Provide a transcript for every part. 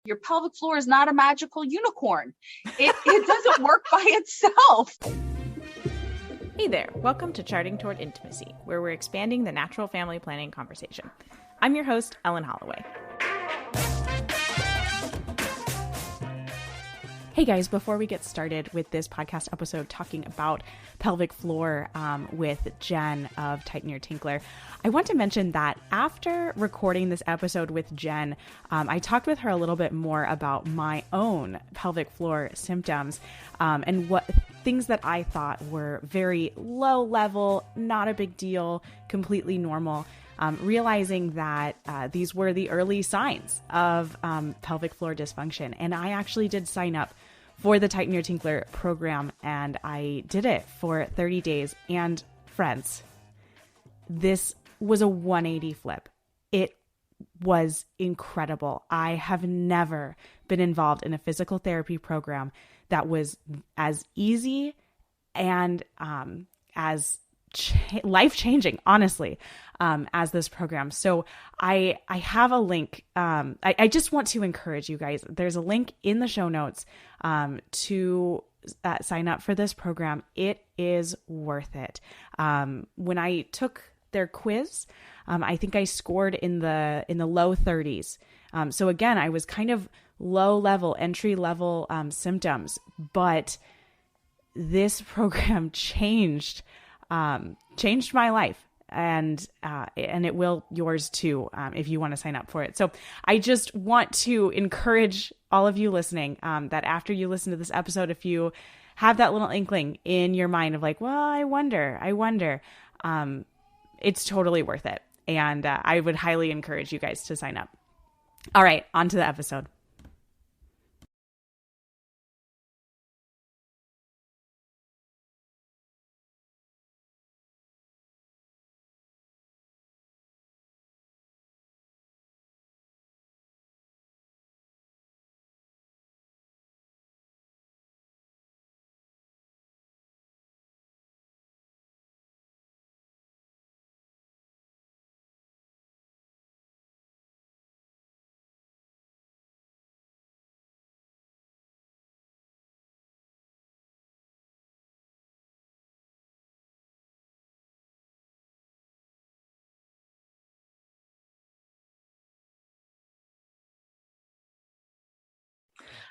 Your pelvic floor is not a magical unicorn. It doesn't work by itself. Hey there, welcome to Charting Toward Intimacy, where we're expanding the natural family planning conversation. I'm your host, Ellen Holloway. Hey guys, before we get started with this podcast episode talking about pelvic floor with Jen of Tighten Your Tinkler, I want to mention that after recording this episode with Jen, I talked with her a little bit more about my own pelvic floor symptoms and what things that I thought were very low level, not a big deal, completely normal. Realizing that these were the early signs of pelvic floor dysfunction. And I actually did sign up for the Tighten Your Tinkler program, and I did it for 30 days. And friends, this was a 180 flip. It was incredible. I have never been involved in a physical therapy program that was as easy and as life-changing, honestly, as this program. So I have a link. I just want to encourage you guys. There's a link in the show notes to sign up for this program. It is worth it. When I took their quiz, I think I scored in the low 30s. So again, I was kind of low level, entry level symptoms, but this program changed my life, and it will yours too, if you want to sign up for it. So I just want to encourage all of you listening, that after you listen to this episode, if you have that little inkling in your mind of like, well, I wonder, it's totally worth it. And I would highly encourage you guys to sign up. All right, on to the episode.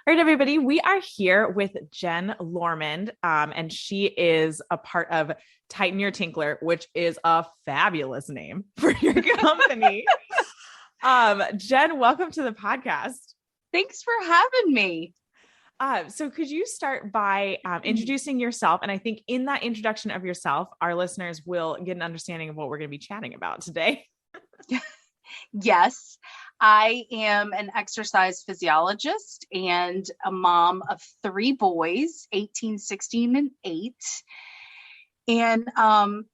All right, everybody, we are here with Jen Lormond, and she is a part of Tighten Your Tinkler, which is a fabulous name for your company. Jen, welcome to the podcast. Thanks for having me. So could you start by introducing yourself? And I think in that introduction of yourself, our listeners will get an understanding of what we're going to be chatting about today. Yes, I am an exercise physiologist and a mom of 3 boys, 18, 16, and 8. And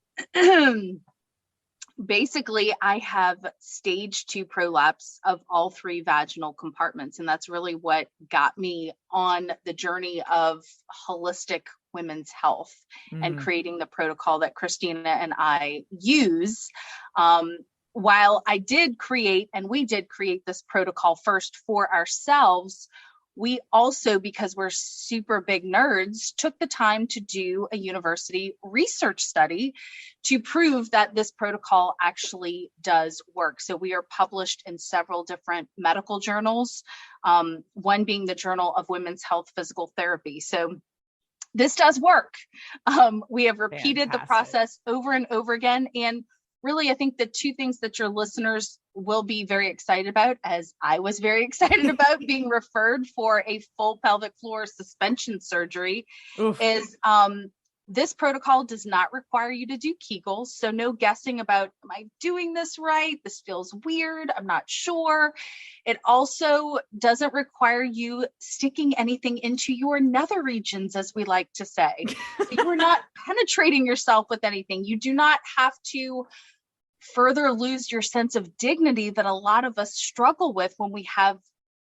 basically, I have stage 2 prolapse of all 3 vaginal compartments. And that's really what got me on the journey of holistic women's health and creating the protocol that Christina and I use. While we did create this protocol first for ourselves, we also, because we're super big nerds, took the time to do a university research study to prove that this protocol actually does work. So we are published in several different medical journals, one being the Journal of Women's Health Physical Therapy. So this does work. We have repeated the process over and over again. And really, I think the 2 things that your listeners will be very excited about, as I was very excited about being referred for a full pelvic floor suspension surgery, is this protocol does not require you to do Kegels. So no guessing about, am I doing this right? This feels weird. I'm not sure. It also doesn't require you sticking anything into your nether regions, as we like to say. So you are not penetrating yourself with anything. You do not have to further lose your sense of dignity that a lot of us struggle with when we have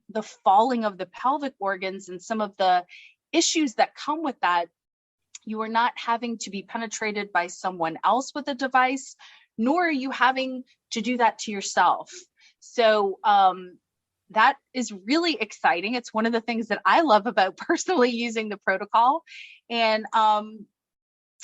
the falling of the pelvic organs and some of the issues that come with that. You are not having to be penetrated by someone else with a device, nor are you having to do that to yourself. So that is really exciting. It's one of the things that I love about personally using the protocol. And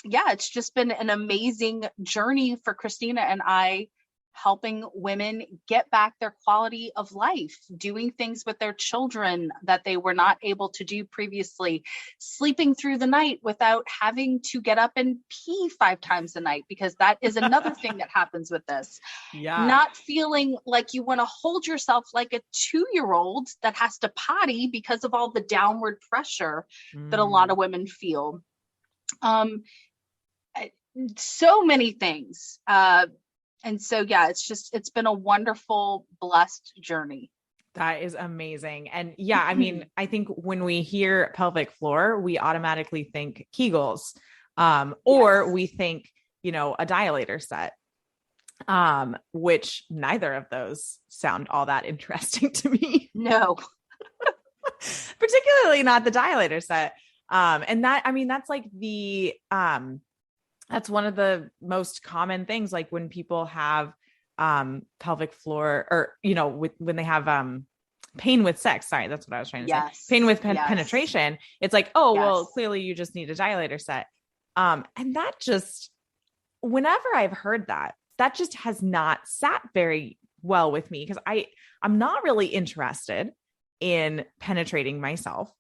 yeah, it's just been an amazing journey for Christina and I, helping women get back their quality of life, doing things with their children that they were not able to do previously, sleeping through the night without having to get up and pee 5 times a night, because that is another thing that happens with this. Yeah. Not feeling like you want to hold yourself like a 2-year-old that has to potty because of all the downward pressure that a lot of women feel. So many things. And so, yeah, it's been a wonderful, blessed journey. That is amazing. And yeah, I mean, I think when we hear pelvic floor, we automatically think Kegels, or Yes. we think, a dilator set, which neither of those sound all that interesting to me. No. Particularly not the dilator set. And that, I mean, that's like that's one of the most common things, like when people have pelvic floor, or, when they have pain with sex. Sorry, that's what I was trying to say. Pain with penetration. It's like, oh, well, clearly you just need a dilator set. And that just, whenever I've heard that just has not sat very well with me, because I'm not really interested in penetrating myself.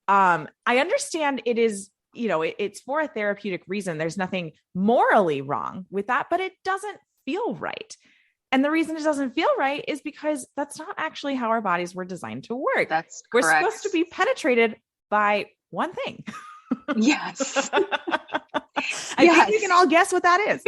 I understand it is, it's for a therapeutic reason. There's nothing morally wrong with that, but it doesn't feel right. And the reason it doesn't feel right is because that's not actually how our bodies were designed to work. That's We're correct. supposed to be penetrated by one thing. Yes. I think we can all guess what that is.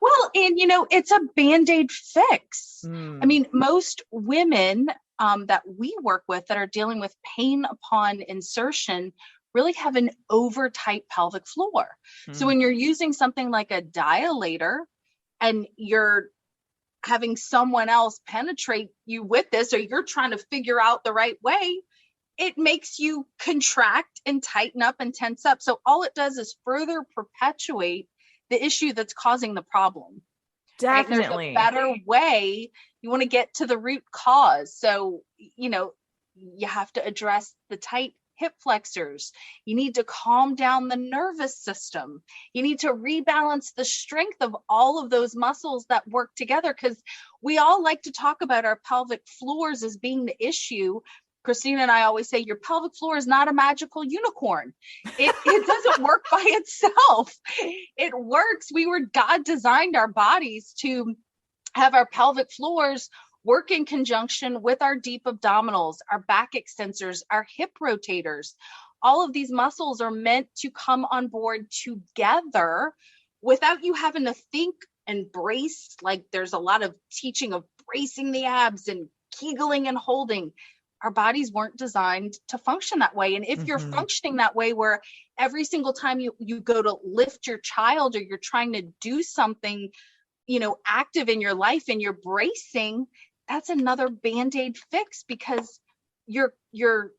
Well, and it's a Band-Aid fix. I mean, most women that we work with that are dealing with pain upon insertion really have an over tight pelvic floor. So when you're using something like a dilator and you're having someone else penetrate you with this, or you're trying to figure out the right way, it makes you contract and tighten up and tense up. So all it does is further perpetuate the issue that's causing the problem. Definitely. Right? There's a better way. You want to get to the root cause. So, you have to address the tight hip flexors. You need to calm down the nervous system. You need to rebalance the strength of all of those muscles that work together, because we all like to talk about our pelvic floors as being the issue. Christina and I always say your pelvic floor is not a magical unicorn. It doesn't work by itself. It works. God designed our bodies to have our pelvic floors work in conjunction with our deep abdominals, our back extensors, our hip rotators. All of these muscles are meant to come on board together without you having to think and brace. Like there's a lot of teaching of bracing the abs and kegling and holding. Our bodies weren't designed to function that way. And if you're functioning that way, where every single time you go to lift your child, or you're trying to do something, active in your life, and you're bracing, that's another Band-Aid fix, because you're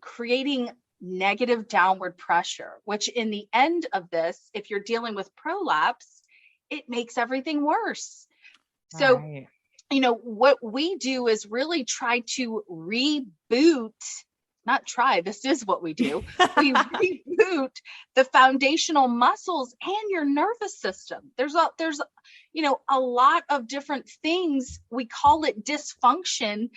creating negative downward pressure, which in the end of this, if you're dealing with prolapse, it makes everything worse. So, what we do is really try to reboot, this is what we do. We reboot the foundational muscles and your nervous system. There's a lot of different things. We call it dysfunction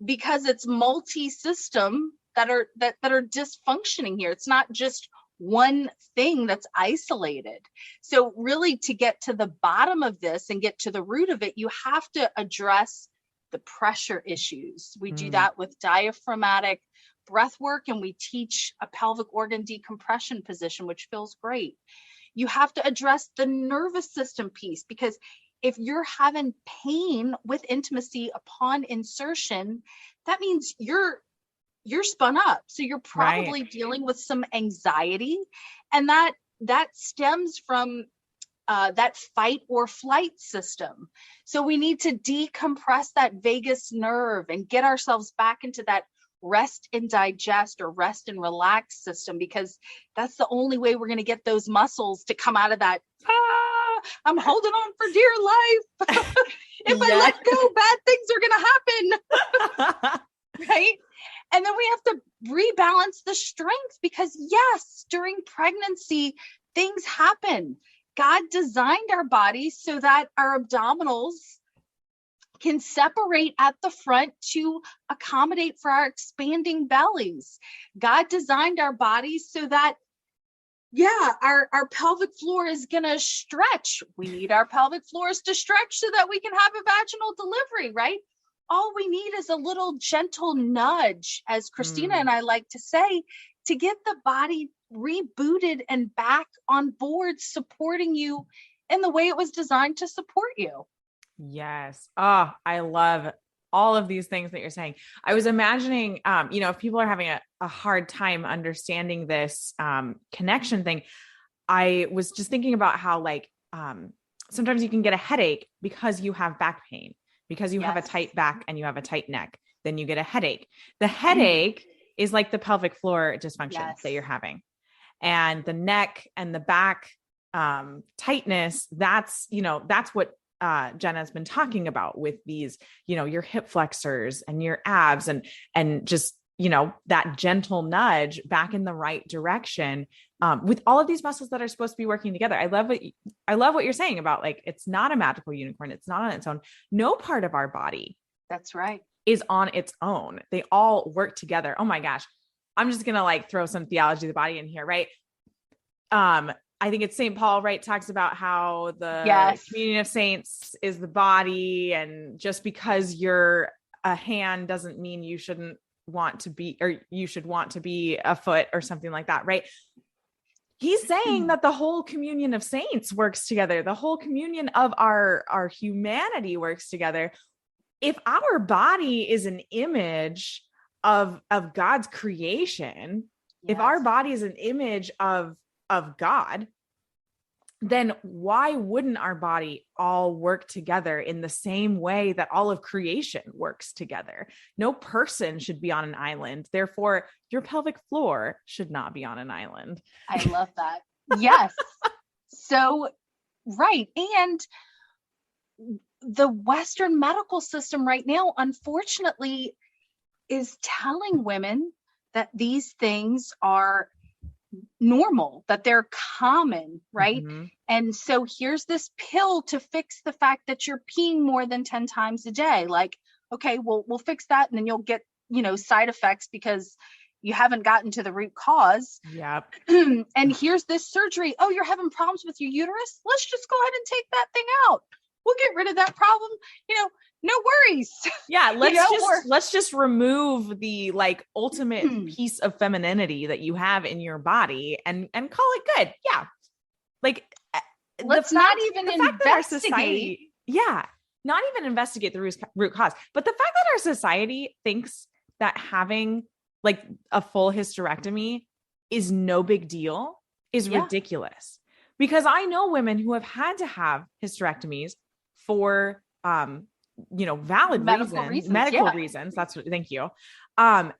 because it's multi-system that are dysfunctioning here. It's not just one thing that's isolated. So really, to get to the bottom of this and get to the root of it, you have to address the pressure issues. We do that with diaphragmatic breath work, and we teach a pelvic organ decompression position, which feels great. You have to address the nervous system piece, because if you're having pain with intimacy upon insertion, that means you're spun up. So you're probably dealing with some anxiety, and that stems from that fight or flight system. So we need to decompress that vagus nerve and get ourselves back into that rest and digest, or rest and relax system, because that's the only way we're going to get those muscles to come out of that I'm holding on for dear life. If I let go, bad things are going to happen. Right. And then we have to rebalance the strength because yes, during pregnancy, things happen. God designed our bodies so that our abdominals can separate at the front to accommodate for our expanding bellies. God designed our bodies so that, our pelvic floor is going to stretch. We need our pelvic floors to stretch so that we can have a vaginal delivery, right? All we need is a little gentle nudge, as Christina and I like to say, to get the body rebooted and back on board, supporting you in the way it was designed to support you. Yes. Oh, I love all of these things that you're saying. I was imagining, if people are having a hard time understanding this connection thing, I was just thinking about how sometimes you can get a headache because you have back pain, because you have a tight back and you have a tight neck, then you get a headache. The headache is like the pelvic floor dysfunction that you're having. And the neck and the back tightness, that's what Jenna's been talking about with these, your hip flexors and your abs and just, that gentle nudge back in the right direction with all of these muscles that are supposed to be working together. I love what you're saying about it's not a magical unicorn. It's not on its own. No part of our body. That's right. Is on its own. They all work together. Oh my gosh. I'm just going to throw some theology of the body in here. Right. I think it's St. Paul, right, talks about how the communion of saints is the body. And just because you're a hand doesn't mean you shouldn't want to be, or you should want to be a foot or something like that. Right. He's saying that the whole communion of saints works together. The whole communion of our humanity works together. If our body is an image of God's creation, if our body is an image of God, then why wouldn't our body all work together in the same way that all of creation works together? No person should be on an island. Therefore, your pelvic floor should not be on an island. I love that. Yes. So, right. And the Western medical system right now, unfortunately, is telling women that these things are normal, that they're common, right? Mm-hmm. And so here's this pill to fix the fact that you're peeing more than 10 times a day. Okay, we'll fix that. And then you'll get, side effects because you haven't gotten to the root cause. Yep. And here's this surgery. Oh, you're having problems with your uterus? Let's just go ahead and take that thing out. We'll get rid of that problem. No worries. Yeah. Let's just remove the ultimate piece of femininity that you have in your body and call it good. Yeah. Let's not even investigate. Not even investigate the root cause. But the fact that our society thinks that having a full hysterectomy is no big deal is ridiculous. Because I know women who have had to have hysterectomies for, valid medical reasons. Thank you. And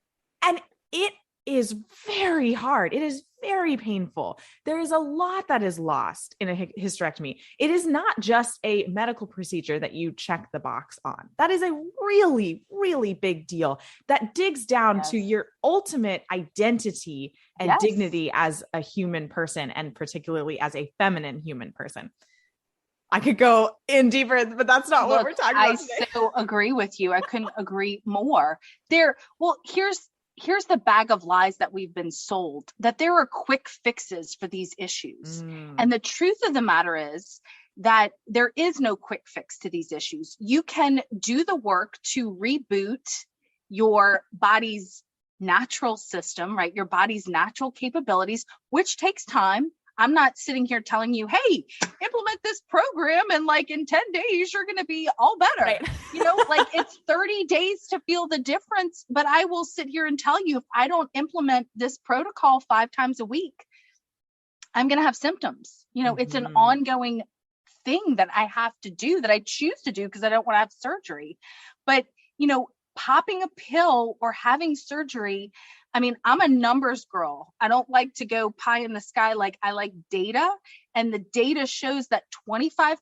it is very hard. It is very painful. There is a lot that is lost in a hysterectomy. It is not just a medical procedure that you check the box on. That is a really, really big deal that digs down to your ultimate identity and dignity as a human person, and particularly as a feminine human person. I could go in deeper, but that's not what we're talking about today. I so agree with you. I couldn't agree more. Here's the bag of lies that we've been sold, that there are quick fixes for these issues. And the truth of the matter is that there is no quick fix to these issues. You can do the work to reboot your body's natural system, right? Your body's natural capabilities, which takes time. I'm not sitting here telling you, hey, implement this program and in 10 days, you're going to be all better. Right. It's 30 days to feel the difference. But I will sit here and tell you, if I don't implement this protocol 5 times a week, I'm going to have symptoms. It's an ongoing thing that I have to do, that I choose to do because I don't want to have surgery. But, popping a pill or having surgery. I mean, I'm a numbers girl. I don't like to go pie in the sky. Like, I like data, and the data shows that 25%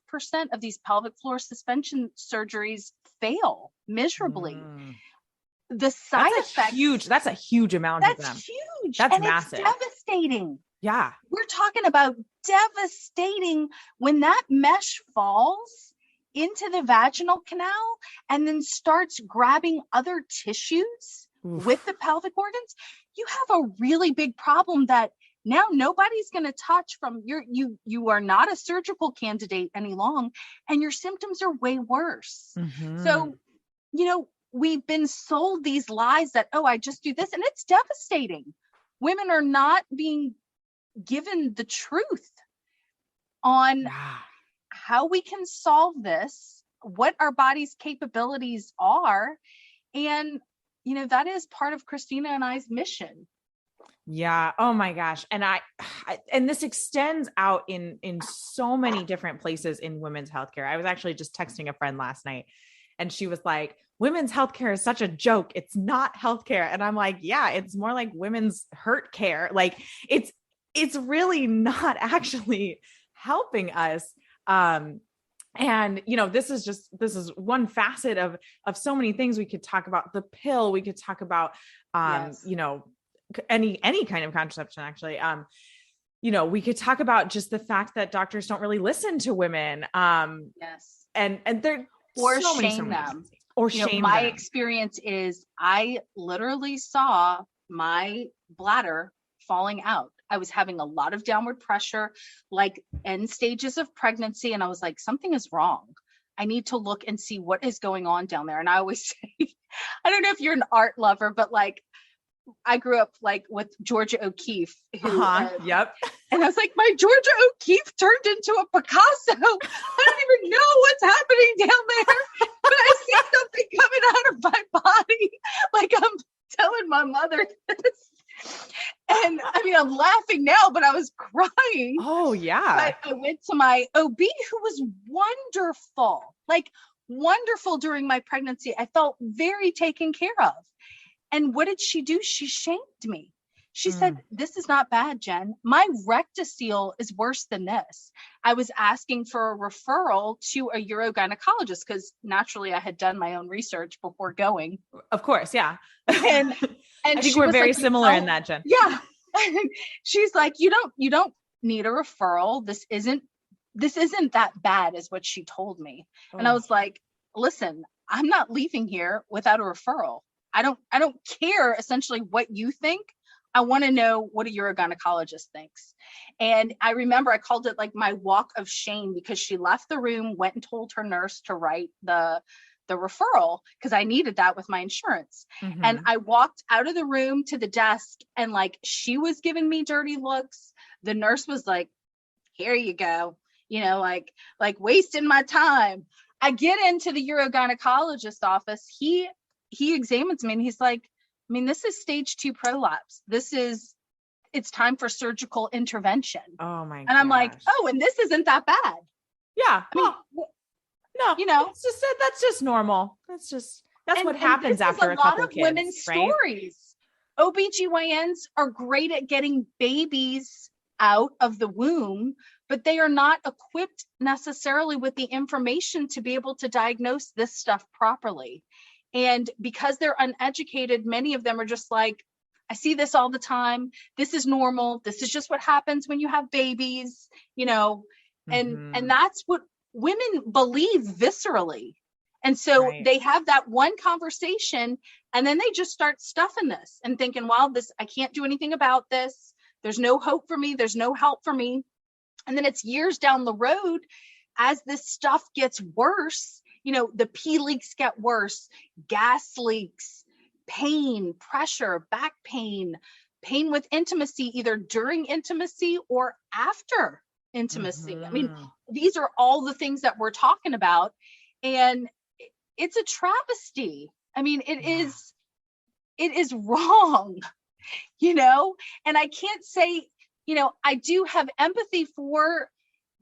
of these pelvic floor suspension surgeries fail miserably. The side effects. That's a huge amount of them. That's huge. That's and massive. It's devastating. Yeah. We're talking about devastating when that mesh falls into the vaginal canal and then starts grabbing other tissues with the pelvic organs. You have a really big problem that now nobody's going to touch from you are not a surgical candidate any long, and your symptoms are way worse. So, we've been sold these lies that, I just do this, and it's devastating. Women are not being given the truth on how we can solve this, what our body's capabilities are. And, that is part of Christina and I's mission. Yeah. Oh my gosh. And and this extends out in so many different places in women's healthcare. I was actually just texting a friend last night, and she was like, women's healthcare is such a joke. It's not healthcare. And I'm like, yeah, it's more like women's hurt care. Like it's really not actually helping us. And this is one facet of so many things we could talk about. The pill, we could talk about, any kind of contraception, actually. We could talk about just the fact that doctors don't really listen to women. And they're or so shame them. Or shame my them. Experience is I literally saw my bladder falling out. I was having a lot of downward pressure, like end stages of pregnancy. And I was like, something is wrong. I need to look and see what is going on down there. And I always say, I don't know if you're an art lover, but like, I grew up like with Georgia O'Keeffe. Yep. And I was like, my Georgia O'Keeffe turned into a Picasso. I don't even know what's happening down there, but I see something coming out of my body. Like I'm telling my mother this. And I mean, I'm laughing now, but I was crying. Oh yeah. But I went to my OB, who was wonderful during my pregnancy. I felt very taken care of. And what did she do? She shamed me. She said, this is not bad, Jen. My rectocele is worse than this. I was asking for a referral to a urogynecologist because naturally I had done my own research before going. Of course. Yeah. And I think we're very similar in that, Jen. Yeah. She's like, you don't need a referral. This isn't that bad is what she told me. Oh. And I was like, listen, I'm not leaving here without a referral. I don't care essentially what you think. I want to know what a urogynecologist thinks. And I remember I called it like my walk of shame because she left the room, went and told her nurse to write the referral because I needed that with my insurance. And I walked out of the room to the desk and like she was giving me dirty looks. The nurse was like, here you go, like wasting my time. I get into the urogynecologist's office. He examines me and he's like, I mean, this is stage 2 prolapse. It's time for surgical intervention. Oh my God. And I'm like, and this isn't that bad. Yeah. No, that's just normal. That's what happens after a couple kids. A lot of women's stories. OBGYNs are great at getting babies out of the womb, but they are not equipped necessarily with the information to be able to diagnose this stuff properly. And because they're uneducated, many of them are just like, I see this all the time. This is normal. This is just what happens when you have babies, and that's what women believe viscerally. And so they have that one conversation and then they just start stuffing this and thinking, well, I can't do anything about this. There's no hope for me. There's no help for me. And then it's years down the road as this stuff gets worse. The pee leaks get worse, gas leaks, pain, pressure, back pain with intimacy, either during intimacy or after intimacy. I mean, these are all the things that we're talking about. And it's a travesty. I mean, it is wrong, and I can't say, I do have empathy for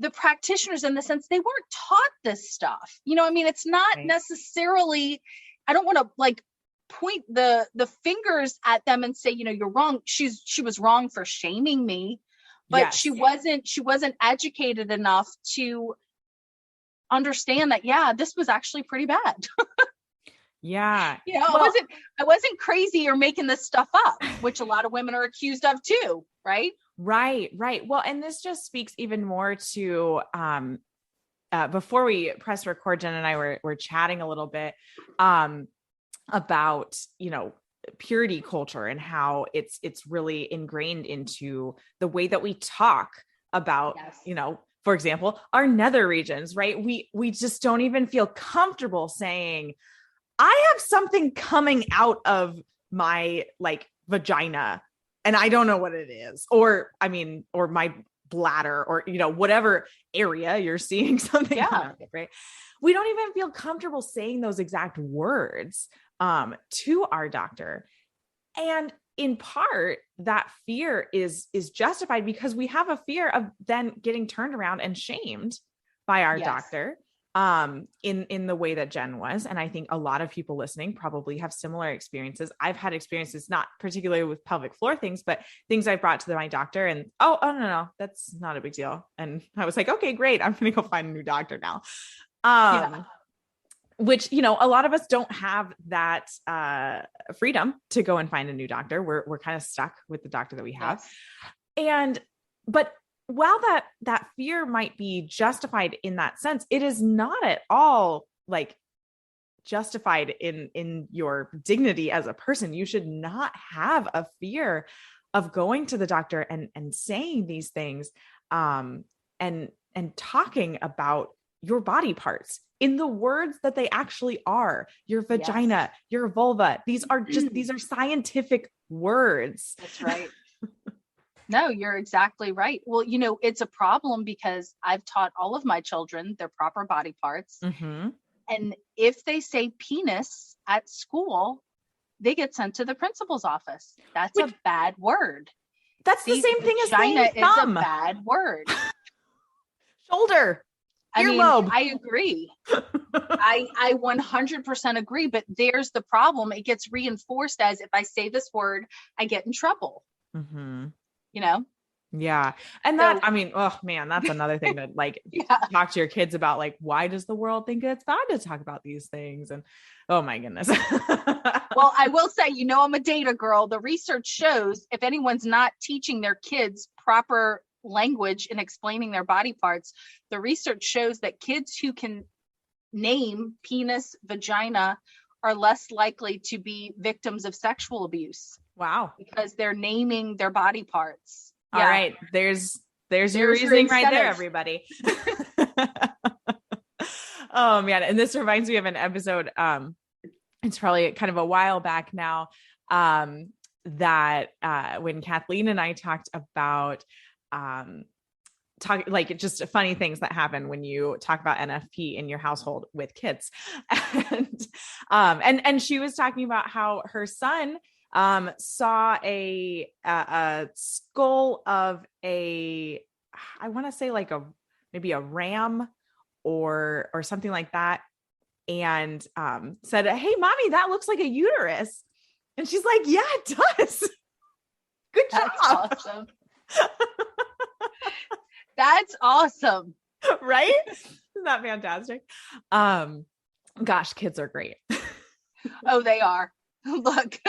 the practitioners in the sense they weren't taught this stuff. I mean, it's not necessarily, I don't want to like point the fingers at them and say, you're wrong. She was wrong for shaming me, but Yes. she wasn't educated enough to understand that, this was actually pretty bad. Yeah. I wasn't crazy or making this stuff up, which a lot of women are accused of too. Right. Right. Well, and this just speaks even more to, before we press record, Jen and I were chatting a little bit, about, purity culture and how it's really ingrained into the way that we talk about, for example, our nether regions, right? We just don't even feel comfortable saying, I have something coming out of my vagina and I don't know what it is, or my bladder, or, whatever area you're seeing something come out of, right? We don't even feel comfortable saying those exact words to our doctor. And in part, that fear is justified because we have a fear of then getting turned around and shamed by our doctor in the way that Jen was. And I think a lot of people listening probably have similar experiences. I've had experiences, not particularly with pelvic floor things, but things I brought to my doctor and, oh, no, that's not a big deal. And I was like, okay, great. I'm going to go find a new doctor now. Which, a lot of us don't have that freedom to go and find a new doctor. We're kind of stuck with the doctor that we have. But while that fear might be justified in that sense, it is not at all justified in your dignity as a person. You should not have a fear of going to the doctor and saying these things, and talking about your body parts in the words that they actually are, your vagina, your vulva. These are scientific words. That's right. No, you're exactly right. Well, it's a problem because I've taught all of my children their proper body parts. Mm-hmm. And if they say penis at school, they get sent to the principal's office. That's a bad word. That's the same thing as saying vagina is a bad word. Shoulder. I agree. I 100% agree, but there's the problem. It gets reinforced as if I say this word, I get in trouble. Mm-hmm. Yeah. And that, oh man, that's another thing to talk to your kids about. Why does the world think it's bad to talk about these things? And oh my goodness. Well, I will say, I'm a data girl. The research shows if anyone's not teaching their kids proper language in explaining their body parts, the research shows that kids who can name penis, vagina are less likely to be victims of sexual abuse. Wow. Because they're naming their body parts. All right. There's your reasoning right there, everybody. Oh man. And this reminds me of an episode. It's probably kind of a while back now. That when Kathleen and I talked about just funny things that happen when you talk about NFP in your household with kids. And she was talking about how her son saw a skull of I want to say maybe a ram or something like that. And said, "Hey mommy, that looks like a uterus." And she's like, "Yeah, it does." Good job. That's awesome. That's awesome. Right? Isn't that fantastic? Gosh, kids are great. Oh, they are. Look.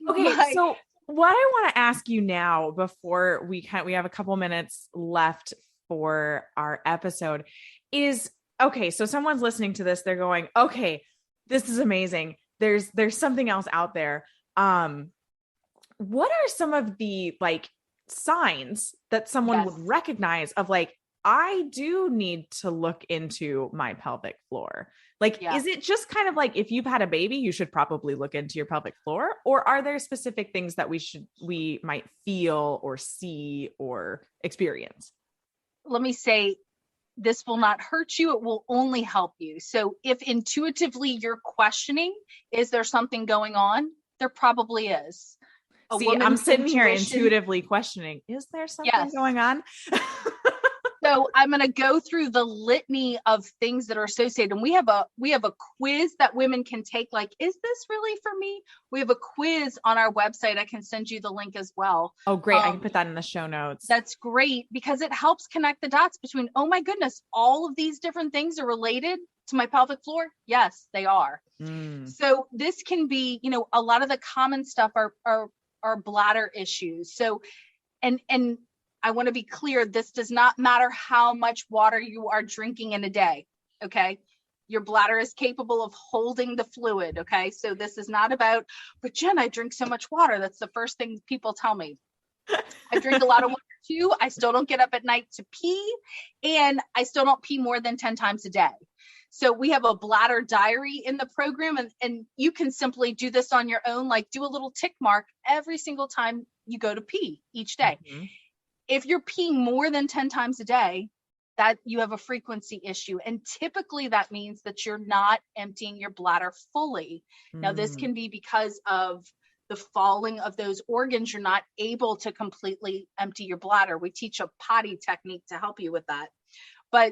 Okay. So what I want to ask you now before we have a couple minutes left for our episode is, okay, so someone's listening to this. They're going, okay, this is amazing. There's something else out there. What are some of the signs that someone would recognize of I do need to look into my pelvic floor? Is it just kind of if you've had a baby, you should probably look into your pelvic floor, or are there specific things that we might feel or see or experience? Let me say, this will not hurt you. It will only help you. So if intuitively you're questioning, is there something going on? There probably is. See, I'm sitting here intuitively questioning, is there something going on? So I'm going to go through the litany of things that are associated. And we have a quiz that women can take. Like, is this really for me? We have a quiz on our website. I can send you the link as well. Oh, great. I can put that in the show notes. That's great because it helps connect the dots between, oh my goodness, all of these different things are related to my pelvic floor. Yes, they are. So this can be, a lot of the common stuff are bladder issues. So, and I want to be clear, this does not matter how much water you are drinking in a day. Okay. Your bladder is capable of holding the fluid. Okay. So this is not about, but Jen, I drink so much water. That's the first thing people tell me. I drink a lot of water too. I still don't get up at night to pee, and I still don't pee more than 10 times a day. So we have a bladder diary in the program, and you can simply do this on your own, like do a little tick mark every single time you go to pee each day. Mm-hmm. If you're peeing more than 10 times a day, that you have a frequency issue. And typically that means that you're not emptying your bladder fully. Now, this can be because of the falling of those organs. You're not able to completely empty your bladder. We teach a potty technique to help you with that. But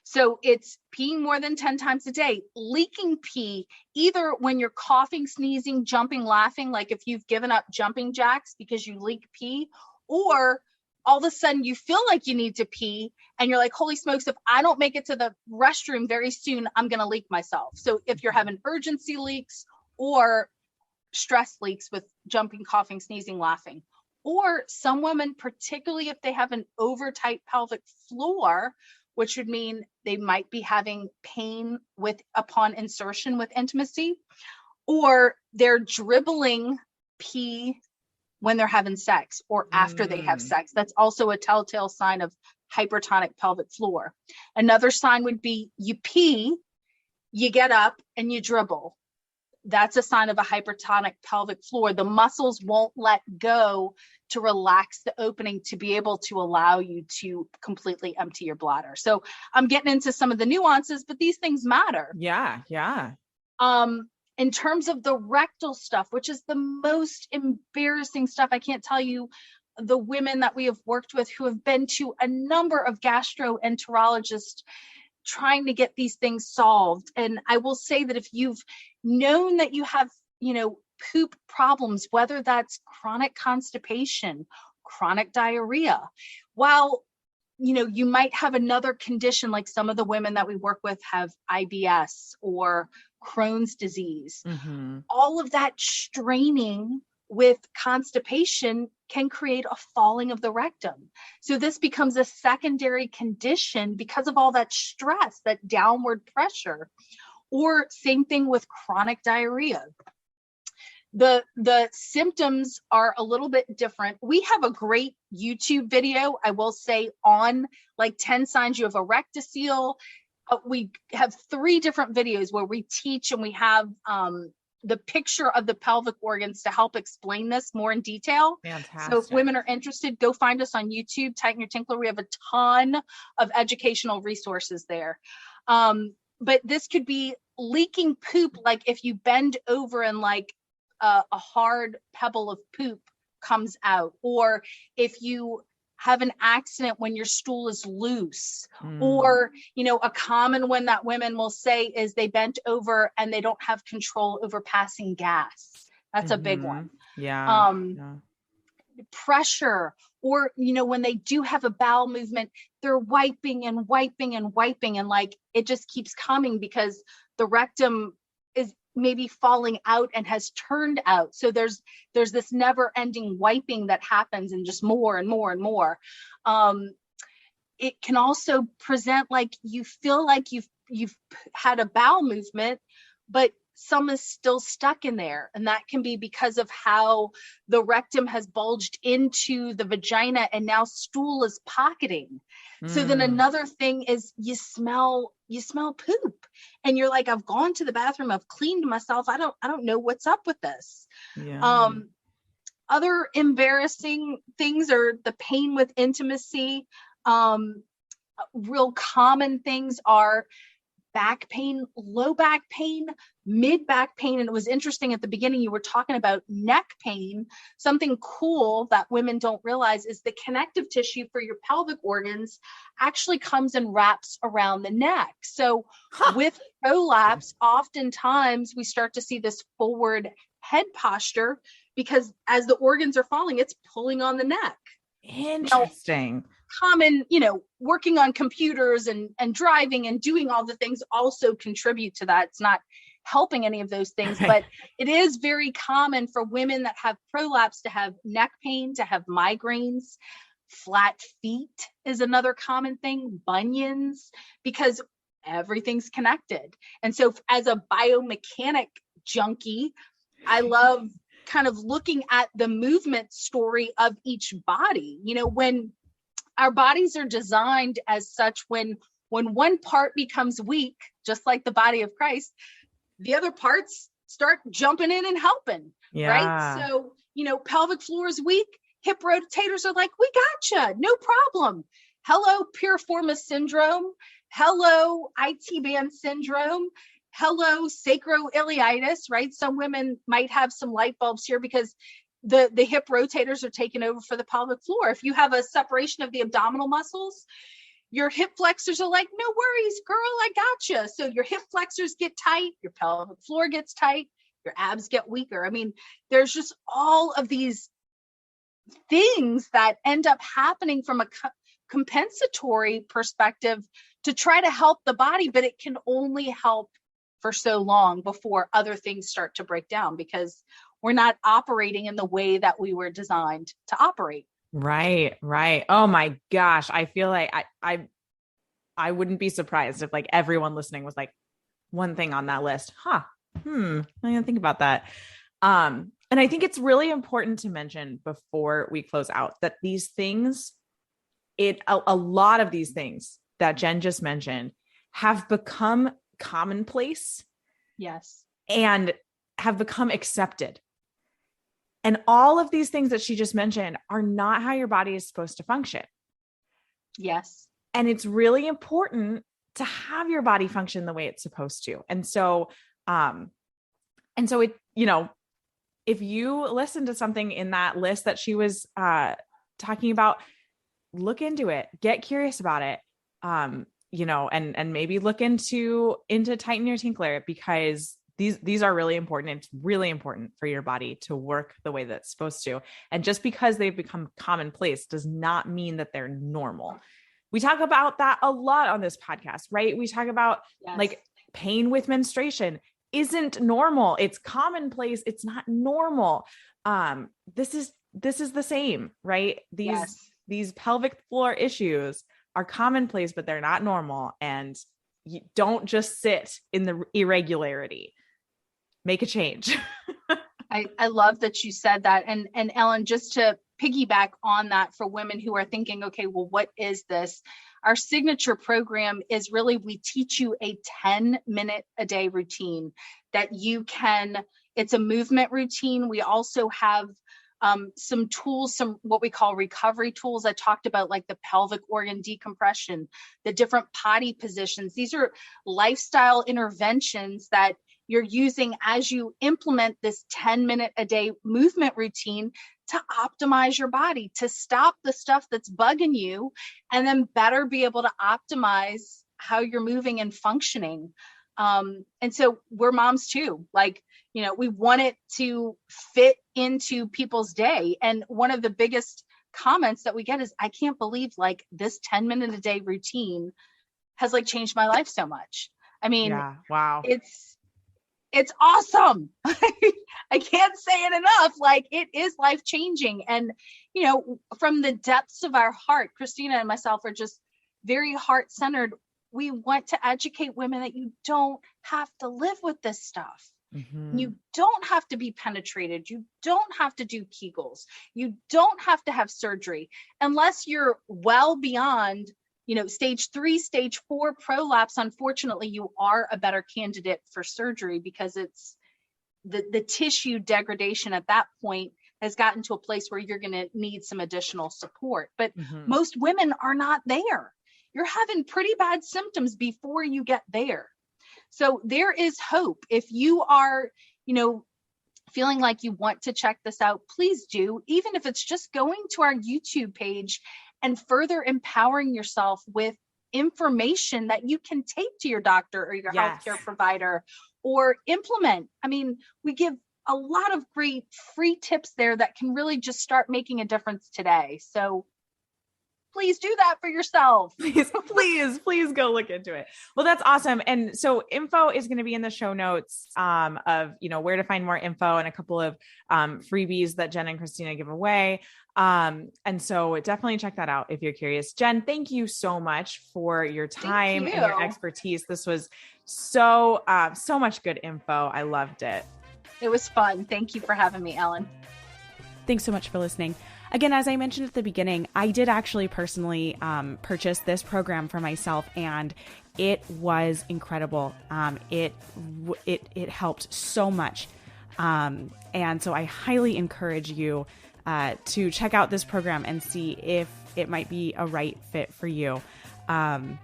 so it's peeing more than 10 times a day, leaking pee, either when you're coughing, sneezing, jumping, laughing, like if you've given up jumping jacks because you leak pee, or all of a sudden you feel like you need to pee and you're like, holy smokes, if I don't make it to the restroom very soon, I'm going to leak myself. So if you're having urgency leaks or stress leaks with jumping, coughing, sneezing, laughing, or some women, particularly if they have an over tight pelvic floor, which would mean they might be having pain upon insertion with intimacy, or they're dribbling pee when they're having sex or after they have sex. That's also a telltale sign of hypertonic pelvic floor. Another sign would be you pee, you get up and you dribble. That's a sign of a hypertonic pelvic floor. The muscles won't let go to relax the opening to be able to allow you to completely empty your bladder. So I'm getting into some of the nuances, but these things matter. Yeah. Yeah. In terms of the rectal stuff, which is the most embarrassing stuff, I can't tell you the women that we have worked with who have been to a number of gastroenterologists trying to get these things solved. And I will say that if you've known that you have, poop problems, whether that's chronic constipation, chronic diarrhea, while, you might have another condition, like some of the women that we work with have IBS or Crohn's disease, all of that straining with constipation can create a falling of the rectum. So this becomes a secondary condition because of all that stress, that downward pressure, or same thing with chronic diarrhea. The symptoms are a little bit different. We have a great YouTube video, I will say, on like 10 signs you have a rectocele. We have 3 different videos where we teach, and we have the picture of the pelvic organs to help explain this more in detail. Fantastic. So if women are interested, go find us on YouTube, Tighten Your Tinkler. We have a ton of educational resources there. But this could be leaking poop, like if you bend over and like a hard pebble of poop comes out, or if you have an accident when your stool is loose, or, a common one that women will say is they bent over and they don't have control over passing gas. That's a big one. Yeah. Pressure, or, when they do have a bowel movement, they're wiping and wiping and wiping, and like, it just keeps coming because the rectum is maybe falling out and has turned out. So there's this never ending wiping that happens, and just more and more and more. It can also present like you feel like you've had a bowel movement, but some is still stuck in there. And that can be because of how the rectum has bulged into the vagina and now stool is pocketing. So then another thing is you smell poop, and you're like, I've gone to the bathroom, I've cleaned myself. I don't know what's up with this. Yeah. Other embarrassing things are the pain with intimacy. Real common things are back pain, low back pain, mid back pain. And it was interesting at the beginning, you were talking about neck pain. Something cool that women don't realize is the connective tissue for your pelvic organs actually comes and wraps around the neck. So with prolapse, oftentimes we start to see this forward head posture because as the organs are falling, it's pulling on the neck. Interesting. Now, common, working on computers and driving and doing all the things also contribute to that. It's not helping any of those things, but it is very common for women that have prolapse to have neck pain, to have migraines. Flat feet is another common thing, bunions, because everything's connected. And so as a biomechanic junkie, I love kind of looking at the movement story of each body. When our bodies are designed as such, when one part becomes weak, just like the body of Christ, the other parts start jumping in and helping, right? So, pelvic floor is weak, hip rotators are like, we gotcha, no problem. Hello, piriformis syndrome. Hello, IT band syndrome. Hello, sacroiliitis, right? Some women might have some light bulbs here because the hip rotators are taking over for the pelvic floor. If you have a separation of the abdominal muscles, your hip flexors are like, no worries, girl, I gotcha. So your hip flexors get tight, your pelvic floor gets tight, your abs get weaker. I mean, there's just all of these things that end up happening from a compensatory perspective to try to help the body, but it can only help for so long before other things start to break down because we're not operating in the way that we were designed to operate. Right. Oh my gosh. I feel like I wouldn't be surprised if like everyone listening was like one thing on that list. I'm gonna think about that. And I think it's really important to mention before we close out that these things, a lot of these things that Jen just mentioned have become commonplace. Yes. And have become accepted. And all of these things that she just mentioned are not how your body is supposed to function. Yes. And it's really important to have your body function the way it's supposed to. And so it, if you listen to something in that list that she was talking about, look into it, get curious about it. And maybe look into Tighten Your Tinkler because these are really important. It's really important for your body to work the way that it's supposed to. And just because they've become commonplace does not mean that they're normal. We talk about that a lot on this podcast, right? We talk about like pain with menstruation isn't normal. It's commonplace. It's not normal. This is the same, right? These pelvic floor issues are commonplace, but they're not normal. And you don't just sit in the irregularity. Make a change. I love that you said that. And Ellen, just to piggyback on that for women who are thinking, okay, well, what is this? Our signature program is really, we teach you a 10-minute a day routine that you can, it's a movement routine. We also have some tools, some what we call recovery tools. I talked about like the pelvic organ decompression, the different potty positions. These are lifestyle interventions that you're using as you implement this 10-minute a day movement routine to optimize your body, to stop the stuff that's bugging you, and then better be able to optimize how you're moving and functioning. And so we're moms too. Like, we want it to fit into people's day. And one of the biggest comments that we get is, I can't believe like this 10-minute a day routine has like changed my life so much. I mean, wow. It's awesome. I can't say it enough. Like, it is life changing. And, from the depths of our heart, Christina and myself are just very heart centered. We want to educate women that you don't have to live with this stuff. Mm-hmm. You don't have to be penetrated. You don't have to do Kegels. You don't have to have surgery unless you're well beyond, stage 3, stage 4 prolapse. Unfortunately, you are a better candidate for surgery because it's the tissue degradation at that point has gotten to a place where you're going to need some additional support. But most women are not there. You're having pretty bad symptoms before you get there. So there is hope. If you are, feeling like you want to check this out, please do, even if it's just going to our YouTube page and further empowering yourself with information that you can take to your doctor or your healthcare provider or implement. I mean, we give a lot of great free tips there that can really just start making a difference today. So please do that for yourself. Please go look into it. Well, that's awesome. And so info is going to be in the show notes of, where to find more info and a couple of freebies that Jen and Christina give away. And so definitely check that out if you're curious. Jen, thank you so much for your time and your expertise. This was so much good info. I loved it. It was fun. Thank you for having me, Ellen. Thanks so much for listening. Again, as I mentioned at the beginning, I did actually personally purchase this program for myself, and it was incredible. It helped so much. And so I highly encourage you to check out this program and see if it might be a right fit for you. The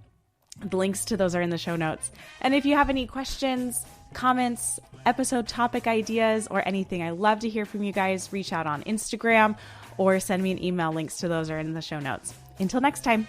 links to those are in the show notes. And if you have any questions, comments, episode topic ideas, or anything, I love to hear from you guys. Reach out on Instagram or send me an email. Links to those are in the show notes. Until next time.